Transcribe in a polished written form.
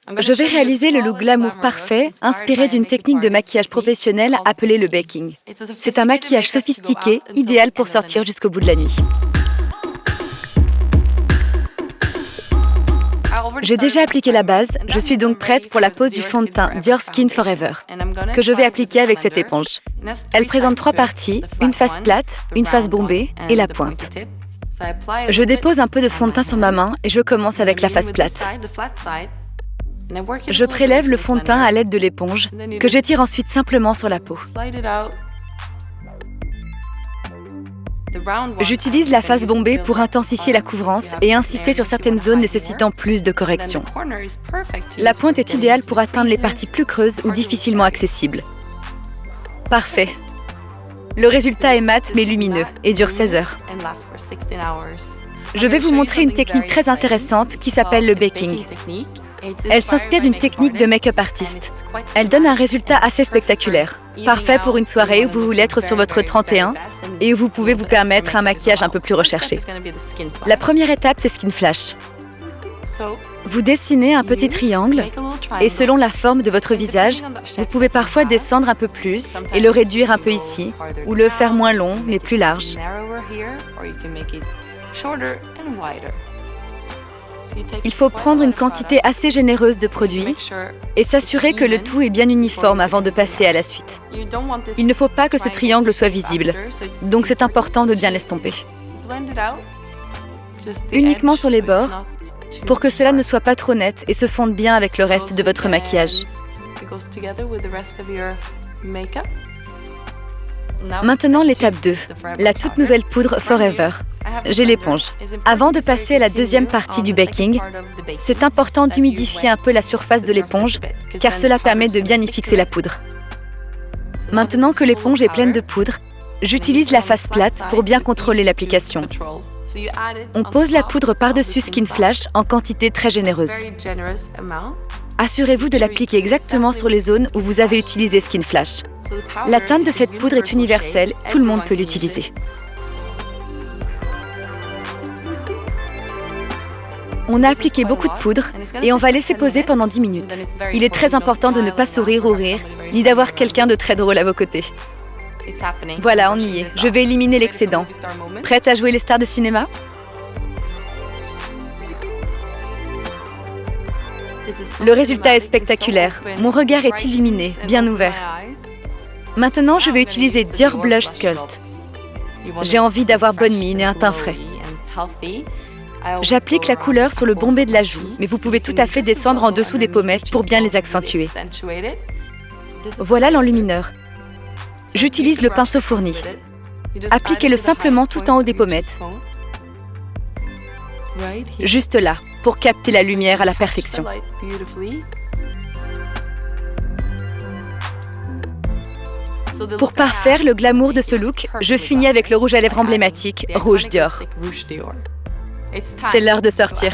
Je vais réaliser le look glamour parfait, inspiré d'une technique de maquillage professionnelle appelée le baking. C'est un maquillage sophistiqué, idéal pour sortir jusqu'au bout de la nuit. J'ai déjà appliqué la base, je suis donc prête pour la pose du fond de teint Dior Skin Forever, que je vais appliquer avec cette éponge. Elle présente 3 parties, une face plate, une face bombée et la pointe. Je dépose un peu de fond de teint sur ma main et je commence avec la face plate. Je prélève le fond de teint à l'aide de l'éponge, que j'étire ensuite simplement sur la peau. J'utilise la face bombée pour intensifier la couvrance et insister sur certaines zones nécessitant plus de correction. La pointe est idéale pour atteindre les parties plus creuses ou difficilement accessibles. Parfait. Le résultat est mat mais lumineux et dure 16 heures. Je vais vous montrer une technique très intéressante qui s'appelle le baking. Elle s'inspire d'une technique de make-up artiste. Elle donne un résultat assez spectaculaire, parfait pour une soirée où vous voulez être sur votre 31 et où vous pouvez vous permettre un maquillage un peu plus recherché. La première étape, c'est Skin Flash. Vous dessinez un petit triangle et selon la forme de votre visage, vous pouvez parfois descendre un peu plus et le réduire un peu ici, ou le faire moins long mais plus large. Il faut prendre une quantité assez généreuse de produits et s'assurer que le tout est bien uniforme avant de passer à la suite. Il ne faut pas que ce triangle soit visible, donc c'est important de bien l'estomper. Uniquement sur les bords, pour que cela ne soit pas trop net et se fonde bien avec le reste de votre maquillage. Maintenant, l'étape 2, la toute nouvelle poudre Forever. J'ai l'éponge. Avant de passer à la deuxième partie du baking, c'est important d'humidifier un peu la surface de l'éponge, car cela permet de bien y fixer la poudre. Maintenant que l'éponge est pleine de poudre, j'utilise la face plate pour bien contrôler l'application. On pose la poudre par-dessus Skin Flash en quantité très généreuse. Assurez-vous de l'appliquer exactement sur les zones où vous avez utilisé Skin Flash. La teinte de cette poudre est universelle, tout le monde peut l'utiliser. On a appliqué beaucoup de poudre et on va laisser poser pendant 10 minutes. Il est très important de ne pas sourire ou rire, ni d'avoir quelqu'un de très drôle à vos côtés. Voilà, on y est. Je vais éliminer l'excédent. Prête à jouer les stars de cinéma ? Le résultat est spectaculaire. Mon regard est illuminé, bien ouvert. Maintenant, je vais utiliser Dior Blush Sculpt. J'ai envie d'avoir bonne mine et un teint frais. J'applique la couleur sur le bombé de la joue, mais vous pouvez tout à fait descendre en dessous des pommettes pour bien les accentuer. Voilà l'enlumineur. J'utilise le pinceau fourni. Appliquez-le simplement tout en haut des pommettes. Juste là, pour capter la lumière à la perfection. Pour parfaire le glamour de ce look, je finis avec le rouge à lèvres emblématique, Rouge Dior. C'est l'heure de sortir.